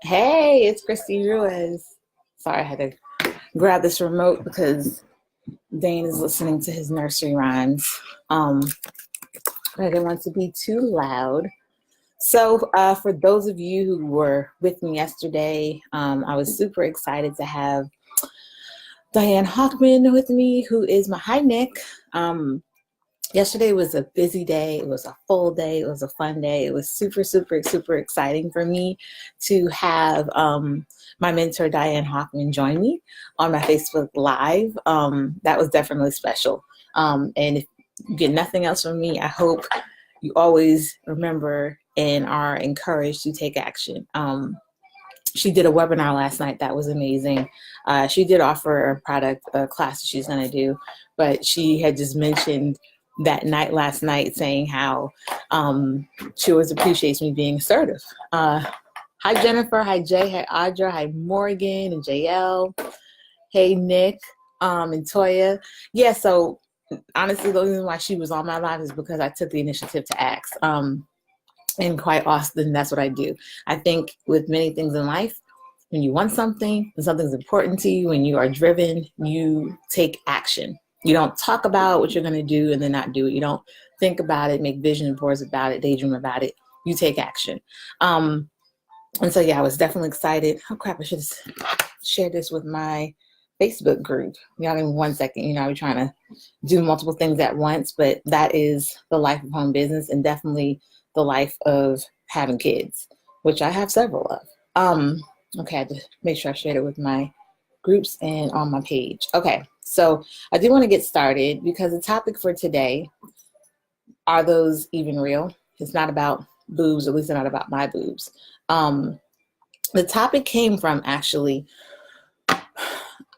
Hey, it's Christy Ruiz. Sorry, I had to grab this remote because Dane is listening to his nursery rhymes. Um, I didn't want to be too loud. So, for those of you who were with me yesterday, I was super excited to have Diane Hockman with me, who is my hi Nick. Um, Yesterday was a busy day. It was a full day. It was a fun day. It was super, super, super exciting for me to have my mentor, Diane Hoffman, join me on my Facebook Live. That was definitely special. And if you get nothing else from me, I hope you always remember and are encouraged to take action. She did a webinar last night that was amazing. She did offer a product, a class that she's going to do, but she had just mentioned that night last night saying how she always appreciates me being assertive. Hi, Jennifer. Hi, Jay. Hi, Audra. Hi, Morgan and JL. Hey, Nick and Toya. Yeah, so honestly, the reason why she was on my live is because I took the initiative to ask. And quite often, that's what I do. I think with many things in life, when you want something and something's important to you and you are driven, you take action. You don't talk about what you're going to do and then not do it. You don't think about it, make vision boards about it, daydream about it. You take action. And so, yeah, I was definitely excited. Oh, crap, I should have shared this with my Facebook group. Y'all in 1 second, I was trying to do multiple things at once, but that is the life of home business and definitely the life of having kids, which I have several of. Okay, I had to make sure I shared it with my groups and on my page. Okay, so I do want to get started because the topic for today, are those even real? It's not about boobs, at least not about my boobs. The topic came from actually, we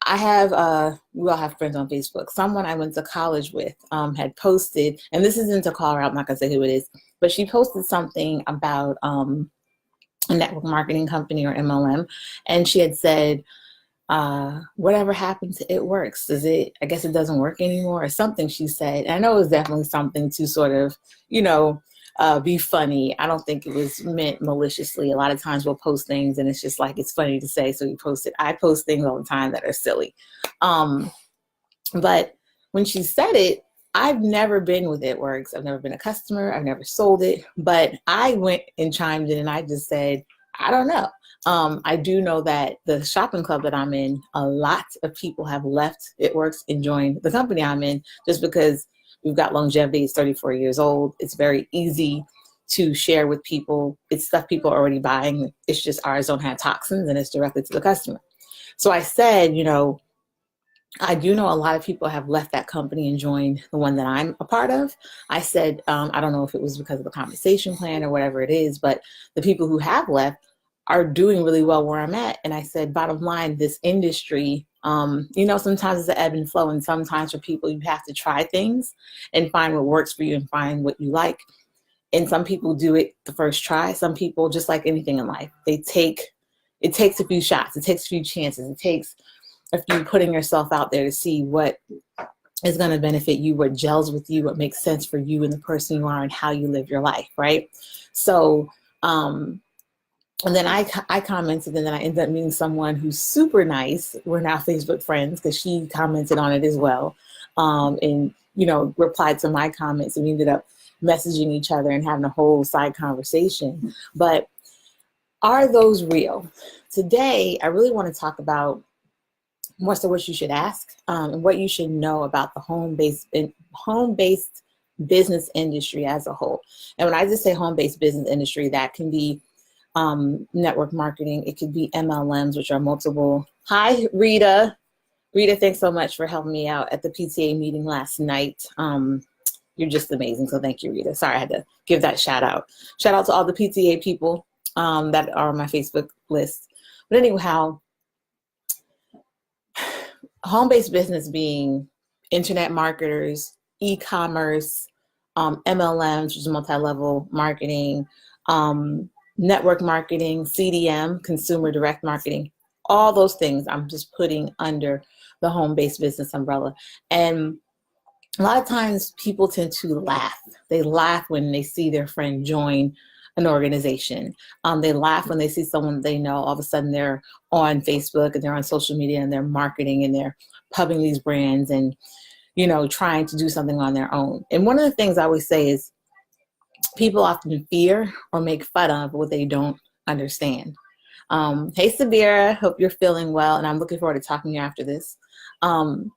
all have friends on Facebook. Someone I went to college with had posted, and this isn't to call her out, I'm not gonna say who it is, but she posted something about a network marketing company or MLM, and she had said, whatever happened to it works? I guess it doesn't work anymore or something, she said. And I know it was definitely something to sort of, be funny. I don't think it was meant maliciously. A lot of times we'll post things and it's just like, it's funny to say, so you post it. I post things all the time that are silly. But when she said it, I've never been with It Works. I've never been a customer. I've never sold it. But I went and chimed in and I just said, I don't know. I do know that the shopping club that I'm in, a lot of people have left It Works and joined the company I'm in just because we've got longevity. It's 34 years old. It's very easy to share with people. It's stuff people are already buying. It's just ours don't have toxins and it's directly to the customer. So I said, I do know a lot of people have left that company and joined the one that I'm a part of. I said, I don't know if it was because of the compensation plan or whatever it is, but the people who have left are doing really well where I'm at. And I said, bottom line, this industry, sometimes it's an ebb and flow. And sometimes for people, you have to try things and find what works for you and find what you like. And some people do it the first try. Some people, just like anything in life, it takes a few shots. It takes a few chances. It takes a few putting yourself out there to see what is going to benefit you, what gels with you, what makes sense for you and the person you are and how you live your life, right? So, and then I commented, and then I ended up meeting someone who's super nice. We're now Facebook friends because she commented on it as well, and replied to my comments, and we ended up messaging each other and having a whole side conversation. But are those real? Today, I really want to talk about more so what you should ask and what you should know about the home-based business industry as a whole. And when I just say home-based business industry, that can be network marketing. It could be MLMs, which are multiple. Hi, Rita. Rita, thanks so much for helping me out at the PTA meeting last night. You're just amazing. So thank you, Rita. Sorry, I had to give that shout out. Shout out to all the PTA people that are on my Facebook list. But anyhow, home-based business being internet marketers, e-commerce, MLMs, which is multi-level marketing, network marketing, CDM, consumer direct marketing, all those things I'm just putting under the home-based business umbrella. And a lot of times people tend to laugh. They laugh when they see their friend join an organization. They laugh when they see someone they know. All of a sudden they're on Facebook and they're on social media and they're marketing and they're pubbing these brands and, you know, trying to do something on their own. And one of the things I always say is people often fear or make fun of what they don't understand. Hey, Sabira, hope you're feeling well. And I'm looking forward to talking to you after this. And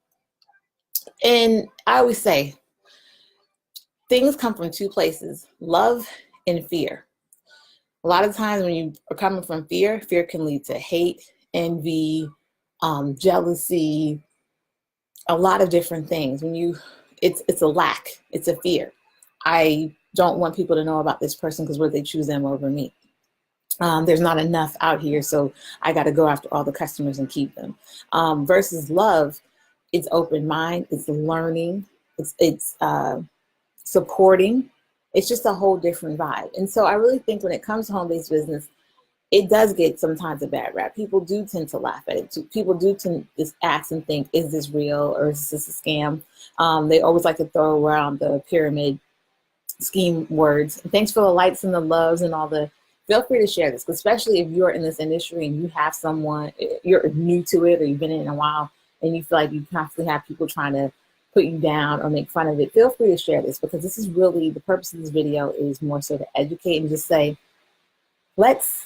I always say, things come from two places, love and fear. A lot of times when you are coming from fear, fear can lead to hate, envy, jealousy, a lot of different things. It's a lack, it's a fear. I don't want people to know about this person because would they choose them over me? There's not enough out here, so I got to go after all the customers and keep them. Versus love, it's open mind, it's learning, it's supporting. It's just a whole different vibe. And so I really think when it comes to home-based business, it does get sometimes a bad rap. People do tend to laugh at it. People do tend to just ask and think, is this real or is this a scam? They always like to throw around the pyramid scheme words. And thanks for the likes and the loves and all the, feel free to share this, especially if you're in this industry and you have someone, you're new to it or you've been in it a while and you feel like you constantly have people trying to put you down or make fun of it. Feel free to share this because this is really, the purpose of this video is more so to educate and just say, let's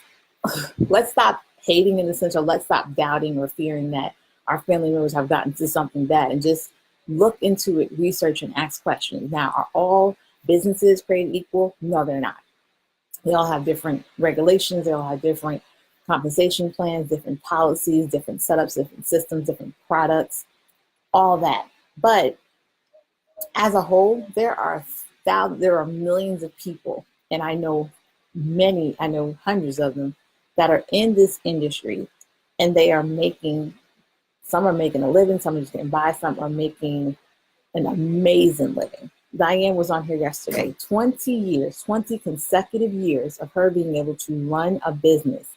stop hating in the sense, or let's stop doubting or fearing that our family members have gotten to something bad, and just look into it, research, and ask questions. Now, are all businesses created equal? No, they're not. They all have different regulations. They all have different compensation plans, different policies, different setups, different systems, different products, all that. But as a whole, there are millions of people, and I know hundreds of them that are in this industry, and they are making, some are making a living, some are just getting by, some are making an amazing living. Diane was on here yesterday, 20 consecutive years of her being able to run a business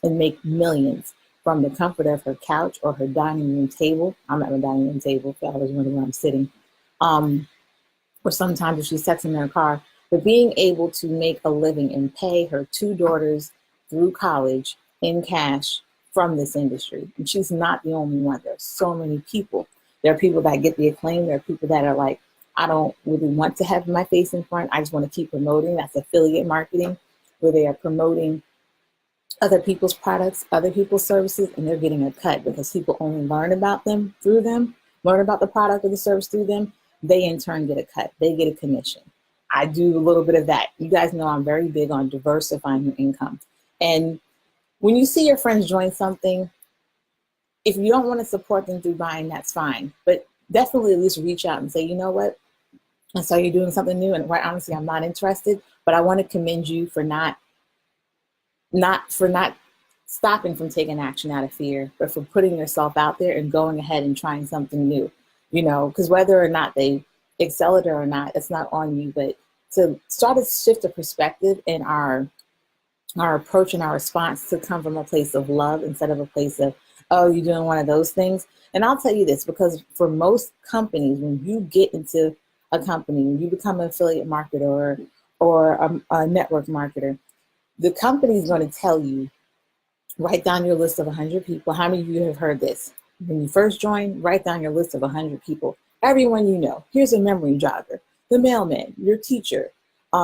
and make millions from the comfort of her couch or her dining room table. I'm at a dining room table, so I always wonder where I'm sitting. Or sometimes if she's texting in her car, but being able to make a living and pay her two daughters through college in cash from this industry. And she's not the only one. There's so many people. There are people that get the acclaim. There are people that are like, I don't really want to have my face in front. I just want to keep promoting. That's affiliate marketing, where they are promoting other people's products, other people's services, and they're getting a cut because people only learn about them through them, learn about the product or the service through them. They in turn get a cut. They get a commission. I do a little bit of that. You guys know I'm very big on diversifying your income. And when you see your friends join something, if you don't want to support them through buying, that's fine. But definitely at least reach out and say, you know what? I saw you're doing something new, and quite honestly, I'm not interested, but I want to commend you for not stopping from taking action out of fear, but for putting yourself out there and going ahead and trying something new, you know, because whether or not they excel at it or not, it's not on you, but to start to shift the perspective in our approach and our response to come from a place of love instead of a place of, oh, you're doing one of those things. And I'll tell you this, because for most companies, when you get into a company, when you become an affiliate marketer or a network marketer, the company is going to tell you, write down your list of 100 people. How many of you have heard this? When you first join, write down your list of 100 people. Everyone you know. Here's a memory jogger, the mailman, your teacher,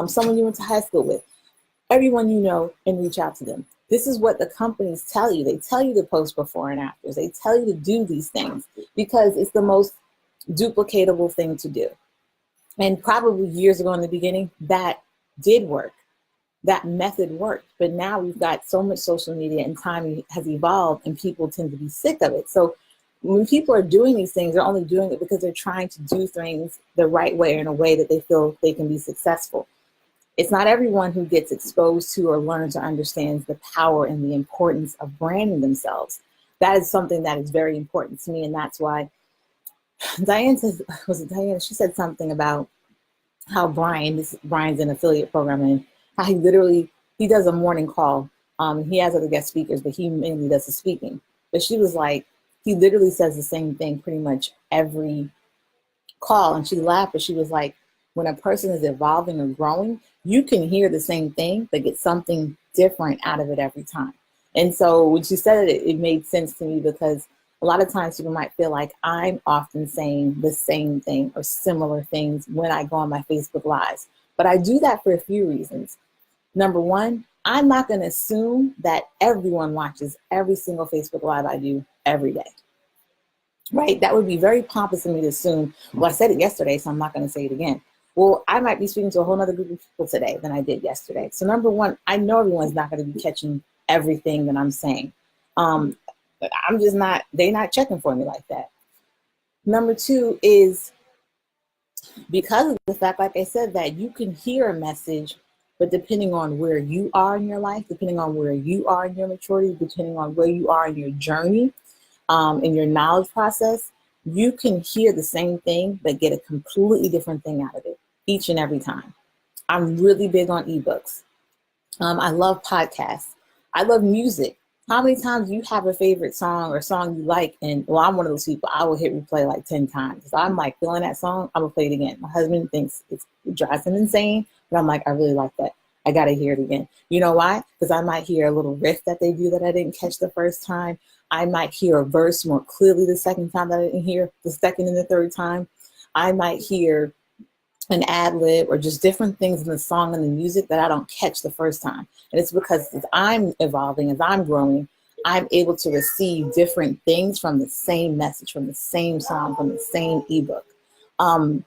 someone you went to high school with. Everyone you know, and reach out to them. This is what the companies tell you. They tell you to post before and afters. They tell you to do these things because it's the most duplicatable thing to do. And probably years ago in the beginning, that did work. That method worked. But now we've got so much social media and time has evolved and people tend to be sick of it. So when people are doing these things, they're only doing it because they're trying to do things the right way or in a way that they feel they can be successful. It's not everyone who gets exposed to or learns or understands the power and the importance of branding themselves. That is something that is very important to me. And that's why Diane says, was it Diane? She said something about how Brian's an affiliate program and how he does a morning call. He has other guest speakers, but he mainly does the speaking. But she was like, he literally says the same thing pretty much every call. And she laughed, but she was like, when a person is evolving or growing, you can hear the same thing, but get something different out of it every time. And so when you said it, it made sense to me, because a lot of times people might feel like I'm often saying the same thing or similar things when I go on my Facebook Lives. But I do that for a few reasons. Number one, I'm not going to assume that everyone watches every single Facebook Live I do every day. Right? That would be very pompous of me to assume, well, I said it yesterday, so I'm not going to say it again. Well, I might be speaking to a whole other group of people today than I did yesterday. So number one, I know everyone's not going to be catching everything that I'm saying. I'm just not, they're not checking for me like that. Number two is because of the fact, like I said, that you can hear a message, but depending on where you are in your life, depending on where you are in your maturity, depending on where you are in your journey, in your knowledge process, you can hear the same thing, but get a completely different thing out of it each and every time. I'm really big on ebooks. I love podcasts. I love music. How many times you have a favorite song or song you like? And well, I'm one of those people, I will hit replay like 10 times. If I'm like feeling that song, I'm gonna play it again. My husband thinks it drives him insane, but I'm like, I really like that. I gotta hear it again. You know why? Because I might hear a little riff that they do that I didn't catch the first time. I might hear a verse more clearly the second time that I didn't hear the second and the third time. I might hear an ad lib or just different things in the song and the music that I don't catch the first time. And it's because as I'm evolving, as I'm growing, I'm able to receive different things from the same message, from the same song, from the same ebook. I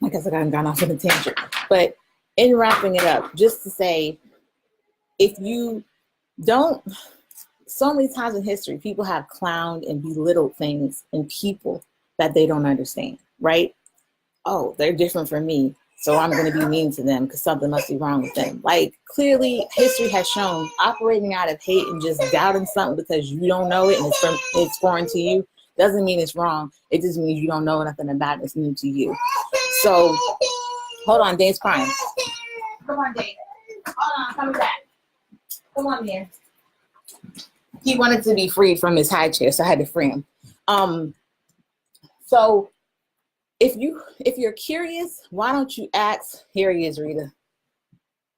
guess I got gone off on a tangent. But in wrapping it up, just to say, if you don't, so many times in history, people have clowned and belittled things and people that they don't understand, right? Oh, they're different from me, so I'm going to be mean to them because something must be wrong with them. Like, clearly, history has shown operating out of hate and just doubting something because you don't know it and it's foreign to you doesn't mean it's wrong. It just means you don't know nothing about it. It's new to you. So, hold on, Dane's crying. Come on, Dane. Hold on, coming back. Come on, man. He wanted to be freed from his high chair, so I had to free him. So if you're curious, why don't you ask? Here he is, Rita.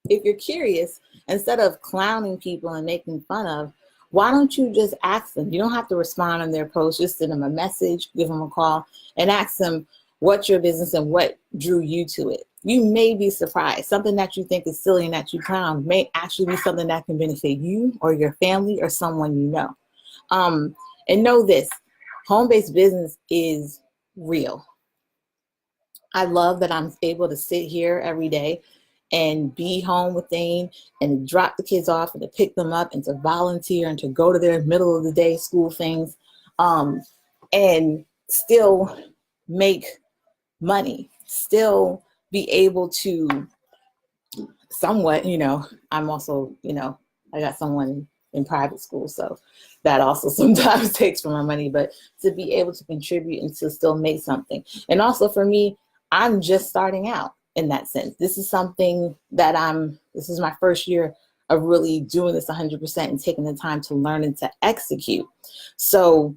If you're curious, instead of clowning people and making fun of, why don't you just ask them? You don't have to respond on their post. Just send them a message, give them a call, and ask them what's your business and what drew you to it. You may be surprised. Something that you think is silly and that you clown may actually be something that can benefit you or your family or someone you know. And know this, home-based business is real. I love that I'm able to sit here every day and be home with Dane and to drop the kids off and to pick them up and to volunteer and to go to their middle of the day school things, and still make money, still be able to somewhat, I'm also, I got someone in private school, so that also sometimes takes from my money, but to be able to contribute and to still make something. And also for me, I'm just starting out in that sense. This is something that this is my first year of really doing this 100% and taking the time to learn and to execute. So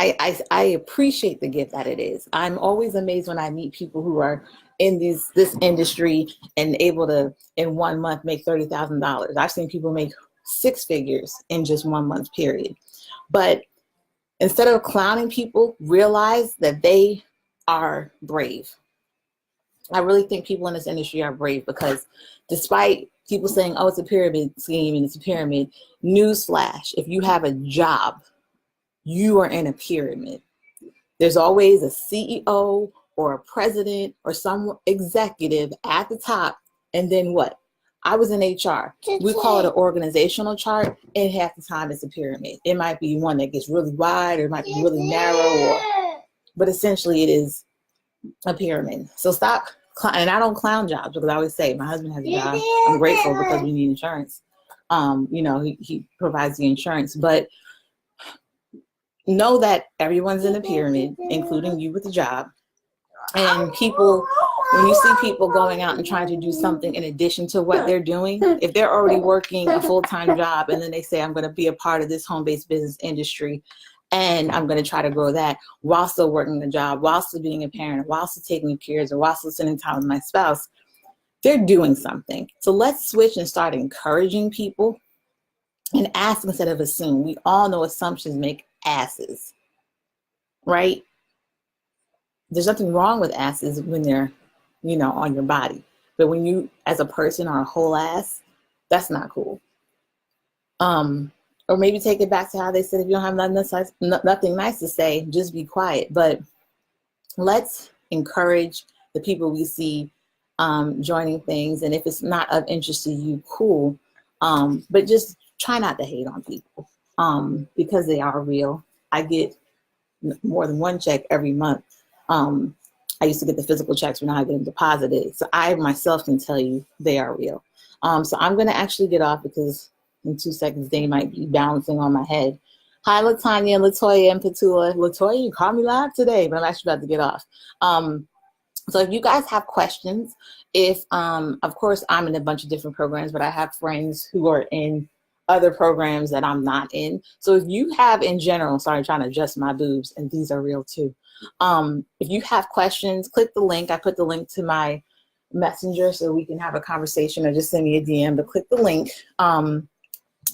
I appreciate the gift that it is. I'm always amazed when I meet people who are in this industry and able to, in 1 month, make $30,000. I've seen people make 6 figures in just 1 month period. But instead of clowning people, realize that they are brave. I really think people in this industry are brave because despite people saying, oh, it's a pyramid scheme and it's a pyramid, newsflash, if you have a job, you are in a pyramid. There's always a CEO or a president or some executive at the top. And then what? I was in HR. We call it an organizational chart, and half the time it's a pyramid. It might be one that gets really wide or it might be really narrow, but essentially it is a pyramid. So stop. And I don't clown jobs because I always say my husband has a job. I'm grateful because we need insurance. He provides the insurance, but know that everyone's in a pyramid, including you with a job. And people, when you see people going out and trying to do something in addition to what they're doing, if they're already working a full-time job and then they say, I'm going to be a part of this home-based business industry, And I'm going to try to grow that while still working a job, while still being a parent, while still taking care of, or while still spending time with my spouse. They're doing something. So let's switch and start encouraging people and ask instead of assume. We all know assumptions make asses, right? There's nothing wrong with asses when they're, on your body. But when you, as a person, are a whole ass, that's not cool. Or maybe take it back to how they said, if you don't have nothing nice to say, just be quiet. But let's encourage the people we see joining things. And if it's not of interest to you, cool. But just try not to hate on people because they are real. I get more than one check every month. I used to get the physical checks, but now I get them deposited. So I myself can tell you they are real. So I'm going to actually get off because in 2 seconds they might be bouncing on my head. Hi, Latanya, Latoya, and Petula. Latoya, you caught me live today, but I'm actually about to get off. So if you guys have questions, of course, I'm in a bunch of different programs, but I have friends who are in other programs that I'm not in. So if you have in general, sorry, I'm trying to adjust my boobs, and these are real too. If you have questions, click the link. I put the link to my messenger so we can have a conversation, or just send me a DM, but click the link.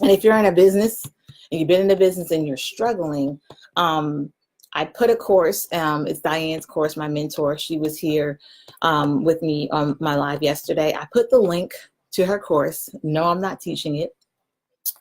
And if you're in a business and you've been in the business and you're struggling, I put a course, it's Diane's course, my mentor. She was here with me on my live yesterday. I put the link to her course. No, I'm not teaching it.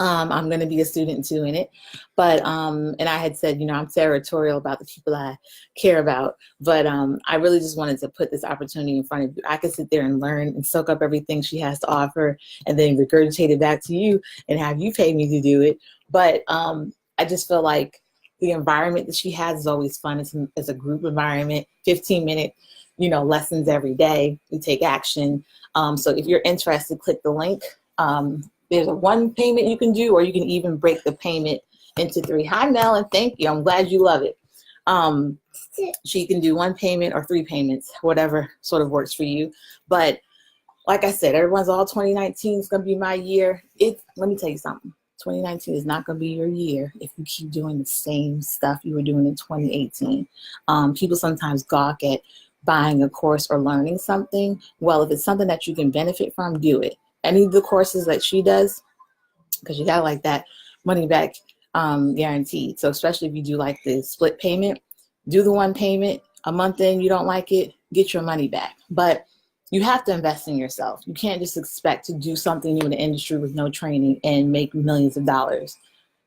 I'm going to be a student too in it. But, and I had said, I'm territorial about the people I care about. But I really just wanted to put this opportunity in front of you. I could sit there and learn and soak up everything she has to offer and then regurgitate it back to you and have you pay me to do it. But I just feel like the environment that she has is always fun. It's a group environment, 15-minute, lessons every day. We take action. So if you're interested, click the link. There's a one payment you can do, or you can even break the payment into 3. Hi, Mel, and thank you. I'm glad you love it. So you can do 1 payment or 3 payments, whatever sort of works for you. But like I said, everyone's all 2019 is going to be my year. Let me tell you something. 2019 is not going to be your year if you keep doing the same stuff you were doing in 2018. People sometimes gawk at buying a course or learning something. Well, if it's something that you can benefit from, do it. Any of the courses that she does, because you got like that money back guaranteed. So especially if you do like the split payment, do the 1 payment, a month in, you don't like it, get your money back. But you have to invest in yourself. You can't just expect to do something new in the industry with no training and make millions of dollars,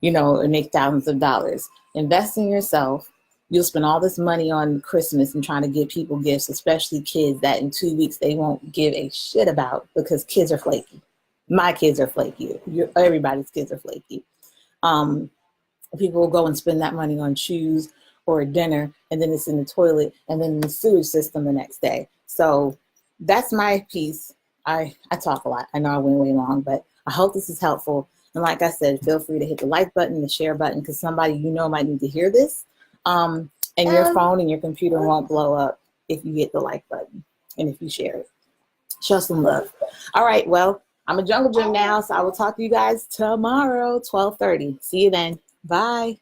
and make thousands of dollars. Invest in yourself. You'll spend all this money on Christmas and trying to give people gifts, especially kids that in 2 weeks they won't give a shit about because kids are flaky. My kids are flaky. Everybody's kids are flaky. People will go and spend that money on shoes or a dinner, and then it's in the toilet and then in the sewage system the next day. So that's my piece. I talk a lot. I know I went way long, but I hope this is helpful. And like I said, feel free to hit the like button, the share button, because somebody might need to hear this. And your phone and your computer won't blow up if you hit the like button and if you share it. Show some love. All right, well, I'm a Jungle Gym now, so I will talk to you guys tomorrow, 12:30. See you then. Bye.